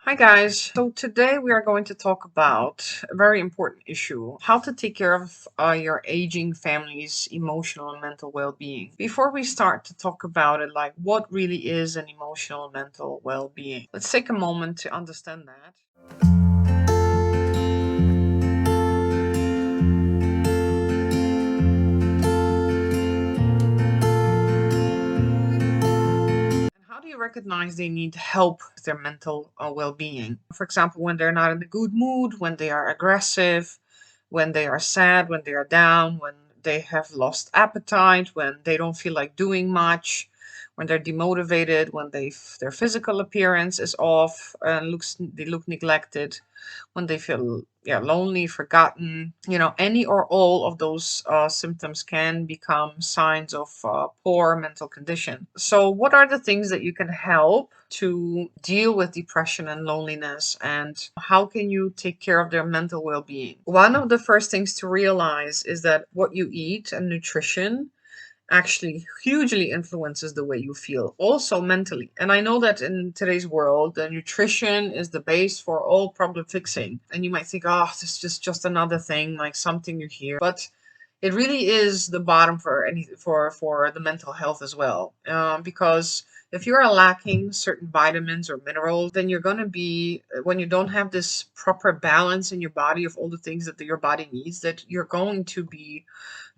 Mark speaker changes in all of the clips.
Speaker 1: Hi guys. So today we are going to talk about a very important issue, how to take care of your aging family's emotional and mental well-being. Before we start to talk about it, like what really is an emotional and mental well-being, let's take a moment to understand that. And how do you recognize they need help with their mental well-being? For example, when they're not in a good mood, when they are aggressive, when they are sad, when they are down, when they have lost appetite, when they don't feel like doing much, when they're demotivated, when their physical appearance is off and they look neglected, when they feel lonely, forgotten. Any or all of those symptoms can become signs of poor mental condition. So what are the things that you can help to deal with depression and loneliness, and how can you take care of their mental well-being? One of the first things to realize is that what you eat and nutrition actually hugely influences the way you feel, also mentally. And I know that in today's world, the nutrition is the base for all problem fixing. And you might think, oh, this is just another thing, like something you hear. But it really is the bottom for for the mental health as well, because if you are lacking certain vitamins or minerals, then you're going to be, when you don't have this proper balance in your body of all the things that your body needs, that you're going to be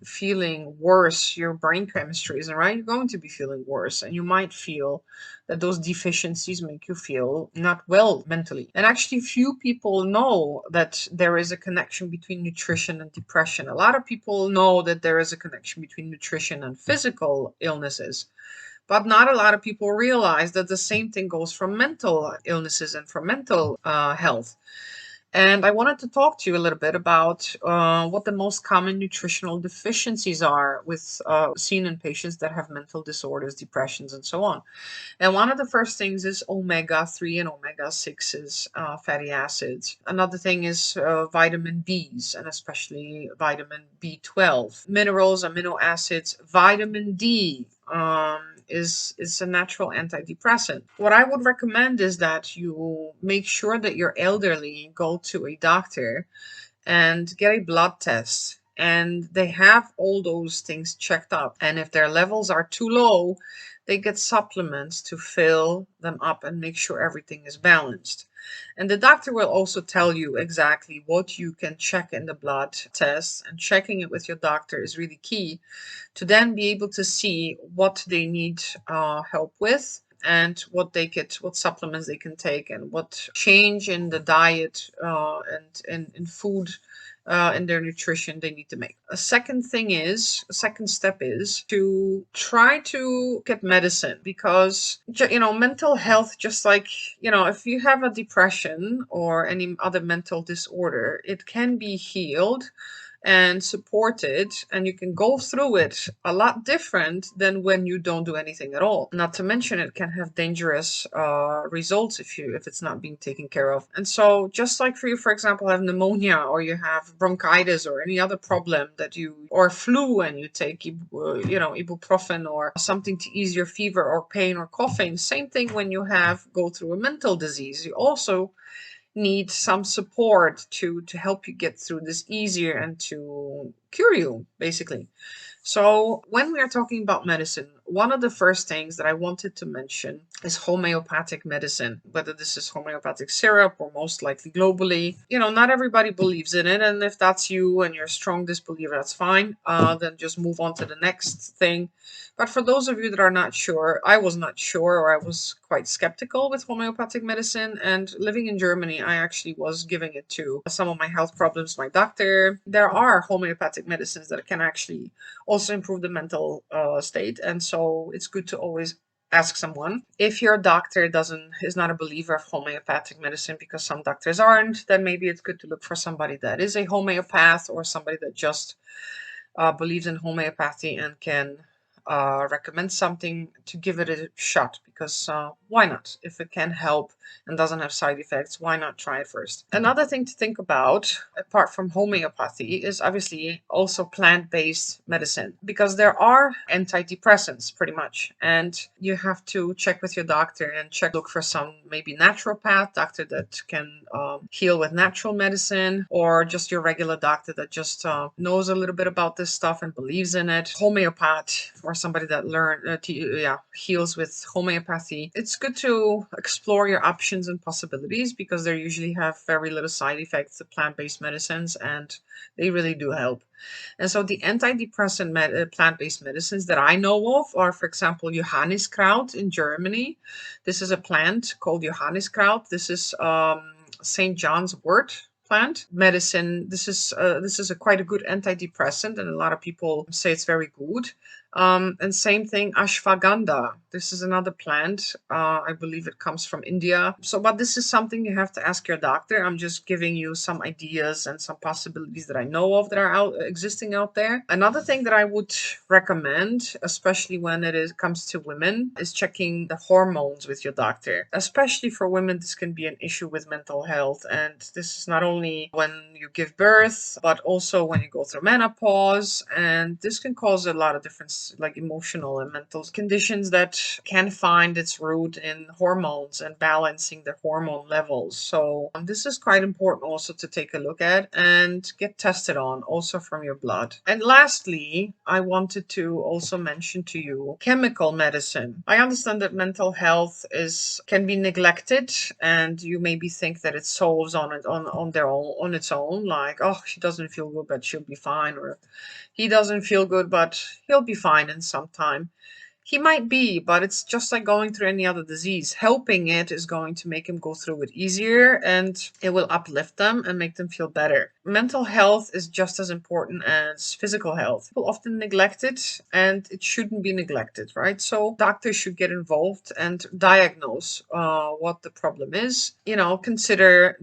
Speaker 1: feeling worse. Your brain chemistry isn't right, you're going to be feeling worse, and you might feel that those deficiencies make you feel not well mentally. And actually, few people know that there is a connection between nutrition and depression. A lot of people know that there is a connection between nutrition and physical illnesses, but not a lot of people realize that the same thing goes for mental illnesses and for mental health. And I wanted to talk to you a little bit about what the most common nutritional deficiencies are with seen in patients that have mental disorders, depressions, and so on. And one of the first things is omega 3 and omega 6s, fatty acids. Another thing is vitamin Bs, and especially vitamin B12, minerals, amino acids, vitamin D. Is a natural antidepressant. What I would recommend is that you make sure that your elderly go to a doctor and get a blood test, and they have all those things checked up. And if their levels are too low, they get supplements to fill them up and make sure everything is balanced. And the doctor will also tell you exactly what you can check in the blood test, and checking it with your doctor is really key to then be able to see what they need help with, and what supplements they can take, and what change in the diet and in food, in their nutrition, they need to make. A second step is to try to get medicine, because mental health, just like, if you have a depression or any other mental disorder, it can be healed and supported, and you can go through it a lot different than when you don't do anything at all. Not to mention, it can have dangerous results if it's not being taken care of. And so, just like for you, for example, have pneumonia, or you have bronchitis, or any other problem that or flu, and you take ibuprofen or something to ease your fever or pain or coughing. Same thing when you go through a mental disease. You also need some support to help you get through this easier and to cure you, basically. So, when we are talking about medicine, one of the first things that I wanted to mention is homeopathic medicine, whether this is homeopathic syrup or most likely globally. Not everybody believes in it, and if that's you and you're a strong disbeliever, that's fine. Then just move on to the next thing. But for those of you that are not sure, I was not sure, or I was quite skeptical with homeopathic medicine. And living in Germany, I actually was giving it to some of my health problems, my doctor. There are homeopathic medicines that can actually also improve the mental state. And so it's good to always ask someone. If your doctor is not a believer of homeopathic medicine, because some doctors aren't, then maybe it's good to look for somebody that is a homeopath, or somebody that just believes in homeopathy and can recommend something, to give it a shot, because why not? If it can help and doesn't have side effects, why not try it first? Another thing to think about, apart from homeopathy, is obviously also plant-based medicine, because there are antidepressants pretty much, and you have to check with your doctor and look for some maybe naturopath doctor that can heal with natural medicine, or just your regular doctor that just knows a little bit about this stuff and believes in it. Homeopath, or somebody that heals with homeopathy. It's good to explore your options and possibilities, because they usually have very little side effects, the plant-based medicines, and they really do help. And so the antidepressant plant-based medicines that I know of are, for example, Johanniskraut in Germany. This is a plant called Johanniskraut. This is St. John's wort plant medicine. This is a quite a good antidepressant, and a lot of people say it's very good. And same thing, ashwagandha. This is another plant. I believe it comes from India. So, but this is something you have to ask your doctor. I'm just giving you some ideas and some possibilities that I know of that are existing out there. Another thing that I would recommend, especially when comes to women, is checking the hormones with your doctor. Especially for women, this can be an issue with mental health, and this is not only when you give birth, but also when you go through menopause, and this can cause a lot of different like emotional and mental conditions that can find its root in hormones and balancing the hormone levels. So this is quite important also to take a look at and get tested on, also from your blood. And lastly, I wanted to also mention to you chemical medicine. I understand that mental health can be neglected, and you maybe think that it solves on its own, like, oh, she doesn't feel good but she'll be fine, or he doesn't feel good but he'll be fine in some time. He might be, but it's just like going through any other disease. Helping it is going to make him go through it easier, and it will uplift them and make them feel better. Mental health is just as important as physical health. People often neglect it, and it shouldn't be neglected, right? So doctors should get involved and diagnose what the problem is. Consider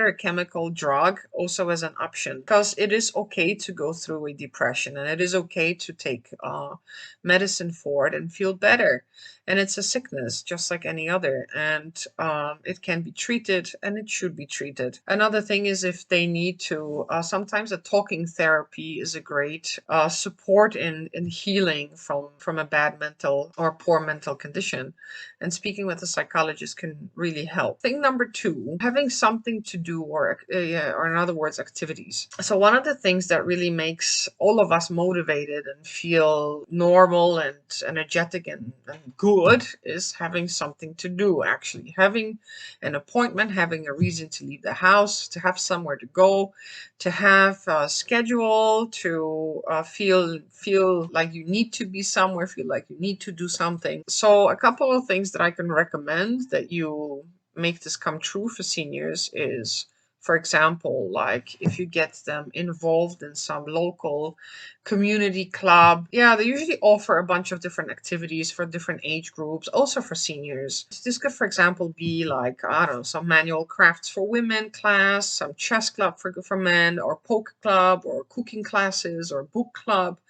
Speaker 1: a chemical drug also as an option, because it is okay to go through a depression, and it is okay to take medicine for it and feel better. And it's a sickness just like any other, and it can be treated, and it should be treated. Another thing is, if they need to, sometimes a talking therapy is a great support in healing from a bad mental or poor mental condition. And speaking with a psychologist can really help. Thing number two, having something to do, or in other words, activities. So one of the things that really makes all of us motivated and feel normal and energetic and good is having something to do, actually. Having an appointment, having a reason to leave the house, to have somewhere to go, to have a schedule, to feel like you need to be somewhere, feel like you need to do something. So a couple of things that I can recommend that you make this come true for seniors is, for example, like if you get them involved in some local community club. Yeah, they usually offer a bunch of different activities for different age groups, also for seniors. This could, for example, be like, I don't know, some manual crafts for women class, some chess club for men, or poker club, or cooking classes, or book club,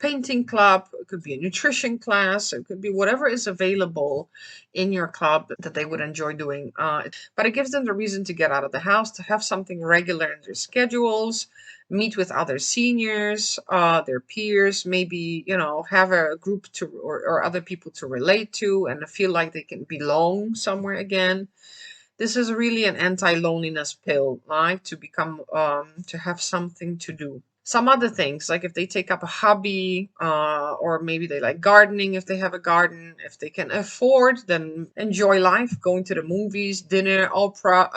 Speaker 1: painting club. It could be a nutrition class. It could be whatever is available in your club that they would enjoy doing. But it gives them the reason to get out of the house, to have something regular in their schedules, meet with other seniors, their peers, maybe, have a group or other people to relate to and feel like they can belong somewhere again. This is really an anti-loneliness pill, right? To have something to do. Some other things, like if they take up a hobby, or maybe they like gardening, if they have a garden, if they can afford, then enjoy life, going to the movies, dinner, opera,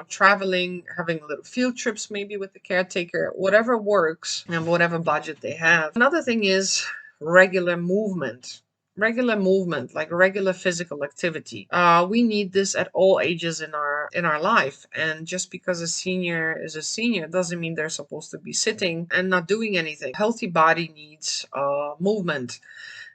Speaker 1: traveling, having little field trips, maybe with the caretaker, whatever works and whatever budget they have. Another thing is regular movement. Regular movement, like regular physical activity. We need this at all ages in our life. And just because a senior is a senior doesn't mean they're supposed to be sitting and not doing anything. Healthy body needs movement.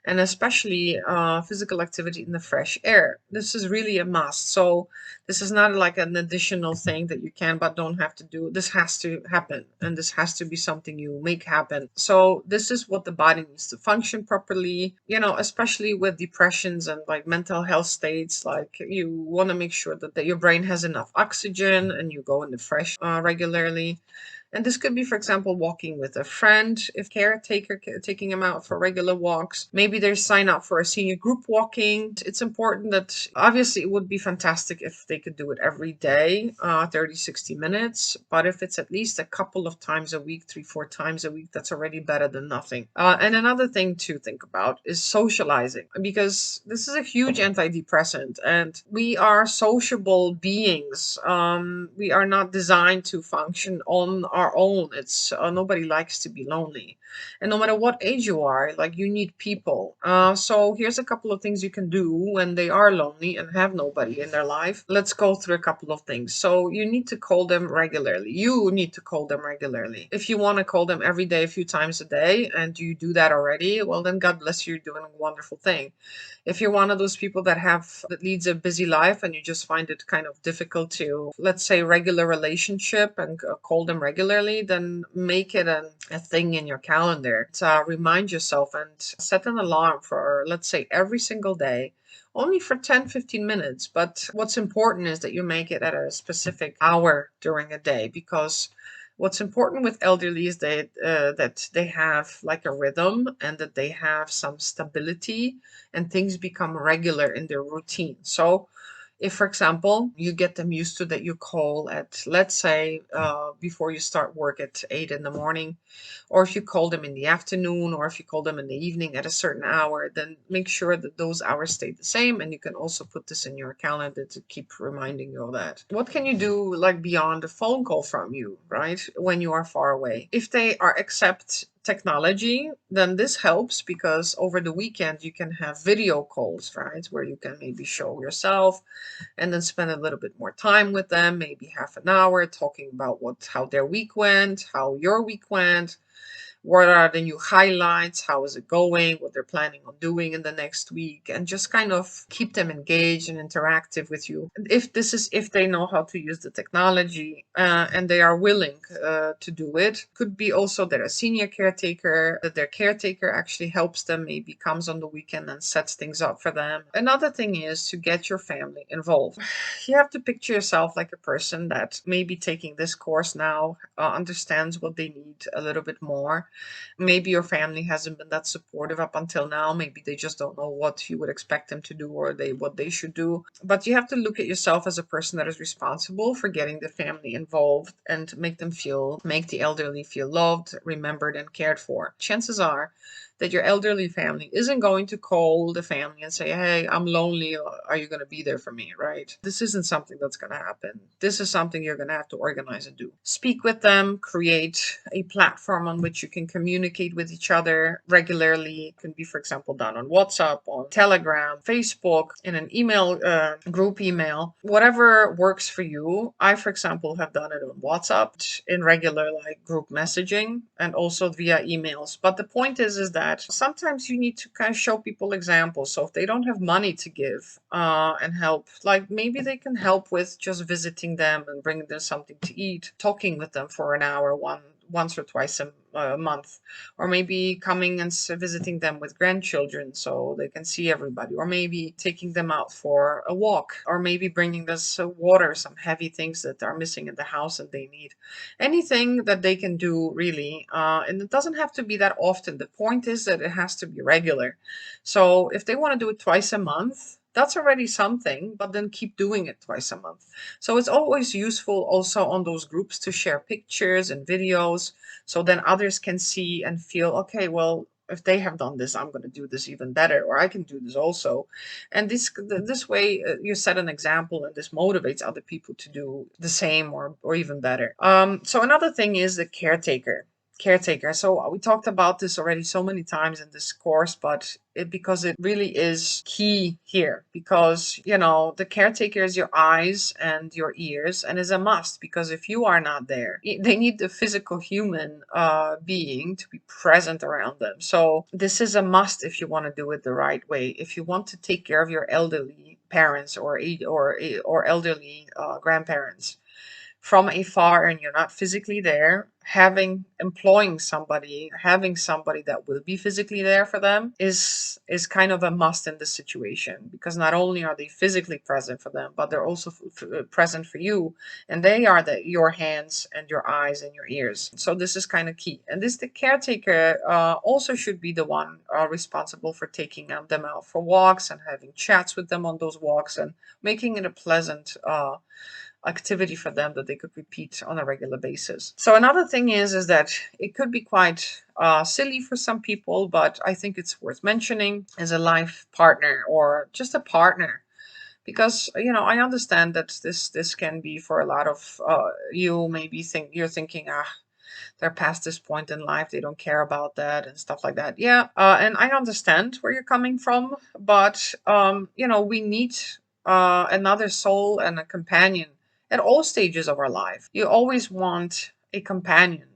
Speaker 1: and especially physical activity in the fresh air. This is really a must. So this is not like an additional thing that you can but don't have to do. This has to happen, and this has to be something you make happen. So this is what the body needs to function properly, especially with depressions and like mental health states. Like you want to make sure that your brain has enough oxygen and you go in the fresh regularly. And this could be, for example, walking with a friend, if caretaker taking them out for regular walks. Maybe they sign up for a senior group walking. It's important that obviously it would be fantastic if they could do it every day, 30, 60 minutes. But if it's at least a couple of times a week, 3, 4 times a week, that's already better than nothing. And another thing to think about is socializing, because this is a huge antidepressant and we are sociable beings. We are not designed to function on our own. It's nobody likes to be lonely, and no matter what age you are, like you need people. So here's a couple of things you can do when they are lonely and have nobody in their life. Let's go through a couple of things. So you need to call them regularly. You need to call them regularly. If you want to call them every day, a few times a day, and you do that already, well then God bless you, you're doing a wonderful thing. If you're one of those people that leads a busy life and you just find it kind of difficult to, let's say, regular relationship and call them regularly, then make it a thing in your calendar. Remind yourself and set an alarm for, let's say, every single day, only for 10, 15 minutes. But what's important is that you make it at a specific hour during a day, because what's important with elderly is that they have like a rhythm and that they have some stability and things become regular in their routine. So if, for example, you get them used to that you call at, let's say, before you start work at 8 in the morning, or if you call them in the afternoon, or if you call them in the evening at a certain hour, then make sure that those hours stay the same. And you can also put this in your calendar to keep reminding you of that. What can you do like beyond a phone call from you, right? When you are far away? If they are accept technology, then this helps because over the weekend you can have video calls, right? Where you can maybe show yourself and then spend a little bit more time with them, maybe half an hour talking about how their week went, how your week went, what are the new highlights, how is it going, what they're planning on doing in the next week, and just kind of keep them engaged and interactive with you. If they know how to use the technology and they are willing to do it. Could be also that a senior caretaker, that their caretaker actually helps them, maybe comes on the weekend and sets things up for them. Another thing is to get your family involved. You have to picture yourself like a person that maybe taking this course now understands what they need a little bit more. Maybe your family hasn't been that supportive up until now. Maybe they just don't know what you would expect them to do, or what they should do. But you have to look at yourself as a person that is responsible for getting the family involved and make the elderly feel loved, remembered, and cared for. Chances are that your elderly family isn't going to call the family and say, "Hey, I'm lonely. Are you going to be there for me?" Right? This isn't something that's going to happen. This is something you're going to have to organize and do. Speak with them, create a platform on which you can communicate with each other regularly. It can be, for example, done on WhatsApp, on Telegram, Facebook, in an email, group email, whatever works for you. I, for example, have done it on WhatsApp in regular like group messaging and also via emails. But the point is that sometimes you need to kind of show people examples. So if they don't have money to give and help, like maybe they can help with just visiting them and bringing them something to eat, talking with them for an hour, once or twice a month, or maybe coming and visiting them with grandchildren so they can see everybody, or maybe taking them out for a walk, or maybe bringing them some water, some heavy things that are missing in the house and they need. Anything that they can do, really. And it doesn't have to be that often. The point is that it has to be regular. So if they want to do it twice a month, that's already something, but then keep doing it twice a month. So it's always useful also on those groups to share pictures and videos so then others can see and feel, okay, well, if they have done this, I'm going to do this even better, or I can do this also. And this way, you set an example, and this motivates other people to do the same or even better. So another thing is the caretaker. caretaker. So we talked about this already so many times in this course, but because it really is key here, because the caretaker is your eyes and your ears, and is a must, because if you are not there, they need the physical human being to be present around them. So this is a must if you want to do it the right way. If you want to take care of your elderly parents or elderly grandparents from afar, and you're not physically there, having somebody that will be physically there for them is kind of a must in this situation, because not only are they physically present for them, but they're also present for you, and they are your hands and your eyes and your ears. So this is kind of key, and the caretaker also should be the one responsible for taking them out for walks and having chats with them on those walks, and making it a pleasant activity for them that they could repeat on a regular basis. So another thing is that it could be quite silly for some people, but I think it's worth mentioning as a life partner or just a partner, because I understand that this can be for a lot of you. Maybe you're thinking, they're past this point in life, they don't care about that and stuff like that. Yeah, and I understand where you're coming from, but we need another soul and a companion at all stages of our life. You always want a companion,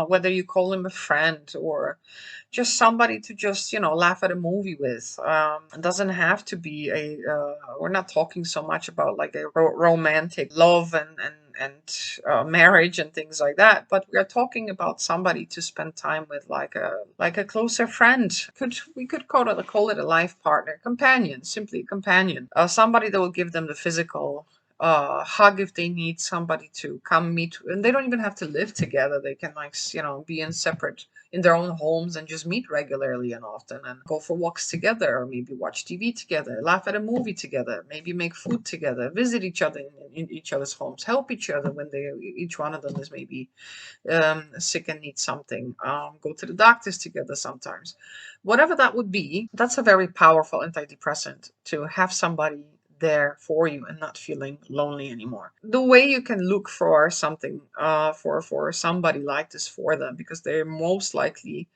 Speaker 1: whether you call him a friend or just somebody to just laugh at a movie with. It doesn't have to be a we're not talking so much about like a romantic love and marriage and things like that, but we are talking about somebody to spend time with, like a closer friend. We could call it a life partner, companion, simply a companion, somebody that will give them the physical hug if they need somebody to come meet, and they don't even have to live together. They can, like, be in their own homes and just meet regularly and often, and go for walks together, or maybe watch TV together, laugh at a movie together, maybe make food together, visit each other in each other's homes, help each other when each one of them is maybe sick and needs something, go to the doctors together sometimes. Whatever that would be, that's a very powerful antidepressant, to have somebody there for you and not feeling lonely anymore. The way you can look for something, for somebody like this for them, because they most likely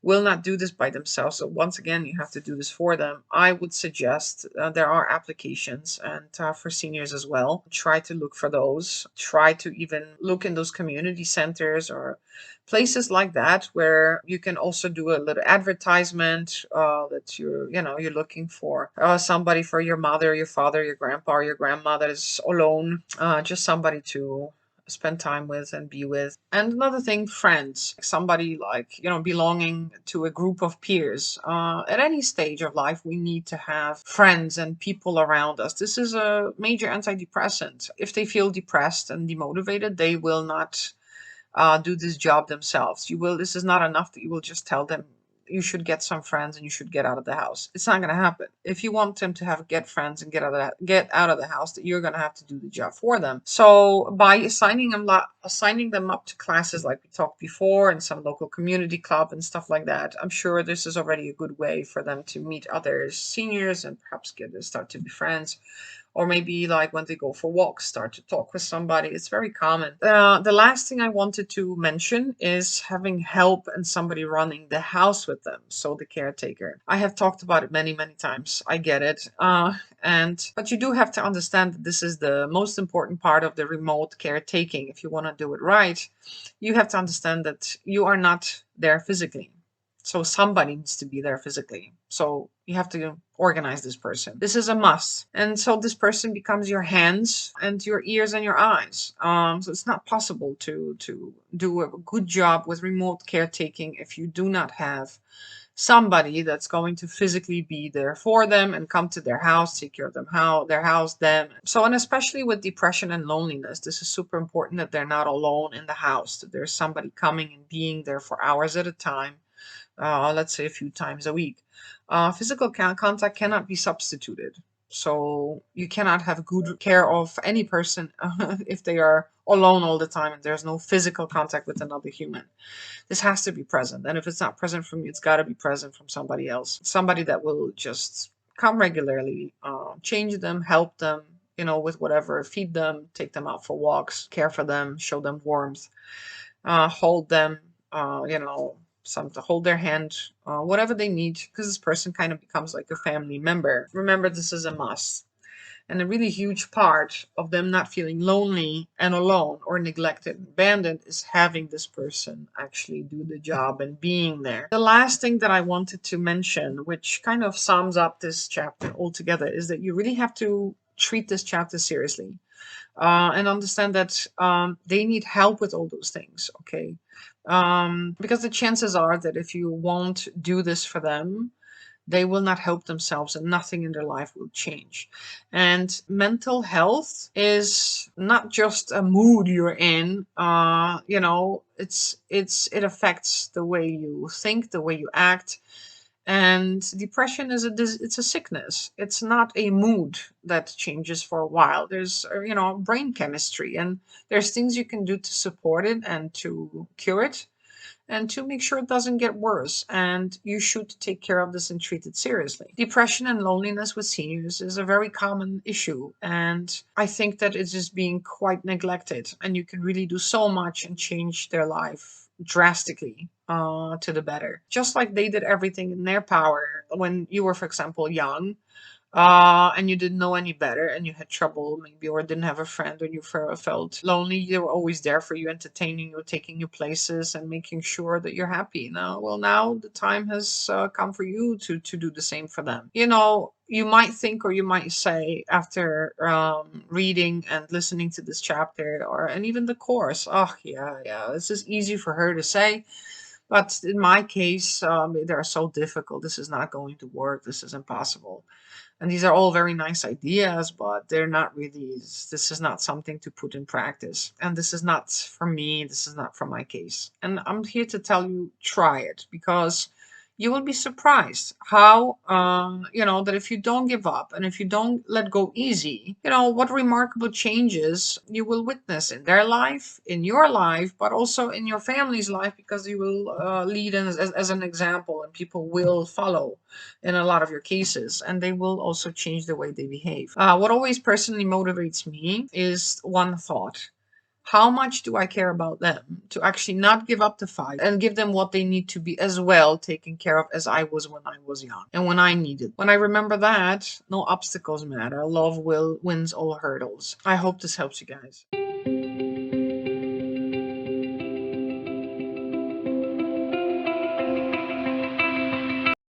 Speaker 1: will not do this by themselves. So once again, you have to do this for them. I would suggest there are applications, and for seniors as well. Try to look for those. Try to even look in those community centers or places like that, where you can also do a little advertisement that you're looking for somebody for your mother, your father, your grandpa, or your grandmother is alone, just somebody to spend time with and be with. And another thing, friends, somebody, like, belonging to a group of peers. At any stage of life, we need to have friends and people around us. This is a major antidepressant. If they feel depressed and demotivated, they will not do this job themselves. This is not enough that you will just tell them you should get some friends and you should get out of the house. It's not going to happen. If you want them to get friends and get out of the house, that you're going to have to do the job for them. So by assigning them up to classes like we talked before in some local community club and stuff like that, I'm sure this is already a good way for them to meet other seniors and perhaps start to be friends, or maybe like when they go for walks, start to talk with somebody. It's very common. The last thing I wanted to mention is having help and somebody running the house with them. So the caretaker. I have talked about it many, many times. I get it. But you do have to understand that this is the most important part of the remote caretaking. If you want to do it right, you have to understand that you are not there physically. So somebody needs to be there physically. So you have to organize this person. This is a must. And so this person becomes your hands and your ears and your eyes. So it's not possible to do a good job with remote caretaking if you do not have somebody that's going to physically be there for them and come to their house, take care of their house, them. So, and especially with depression and loneliness, this is super important that they're not alone in the house, that there's somebody coming and being there for hours at a time, let's say a few times a week. Physical contact cannot be substituted. So you cannot have good care of any person if they are alone all the time and there's no physical contact with another human. This has to be present. And if it's not present from you, it's got to be present from somebody else. Somebody that will just come regularly, change them, help them, with whatever, feed them, take them out for walks, care for them, show them warmth, hold them, some to hold their hand, whatever they need, because this person kind of becomes like a family member. Remember, this is a must. And a really huge part of them not feeling lonely and alone or neglected and abandoned is having this person actually do the job and being there. The last thing that I wanted to mention, which kind of sums up this chapter altogether, is that you really have to treat this chapter seriously, and understand that they need help with all those things, okay? Because the chances are that if you won't do this for them, they will not help themselves and nothing in their life will change. And mental health is not just a mood you're in. It affects the way you think, the way you act. And depression it's a sickness. It's not a mood that changes for a while. There's brain chemistry, and there's things you can do to support it and to cure it and to make sure it doesn't get worse. And you should take care of this and treat it seriously. Depression and loneliness with seniors is a very common issue. And I think that it is being quite neglected. And you can really do so much and change their life drastically to the better. Just like they did everything in their power when you were, for example, young, and you didn't know any better and you had trouble maybe or didn't have a friend or you felt lonely, they were always there for you, entertaining you, taking you places and making sure that you're happy. Now the time has come for you to do the same for them. You might think or you might say after reading and listening to this chapter and even the course, oh yeah, this is easy for her to say, but in my case, they're so difficult. This is not going to work. This is impossible. And these are all very nice ideas, but they're not really, this is not something to put in practice. And this is not for me. This is not for my case. And I'm here to tell you, try it, because you will be surprised how, that if you don't give up and if you don't let go easy, what remarkable changes you will witness in their life, in your life, but also in your family's life, because you will lead as an example and people will follow in a lot of your cases, and they will also change the way they behave. What always personally motivates me is one thought: how much do I care about them to actually not give up the fight and give them what they need to be as well taken care of as I was when I was young and when I needed. When I remember that, no obstacles matter. Love will wins all hurdles. I hope this helps you guys.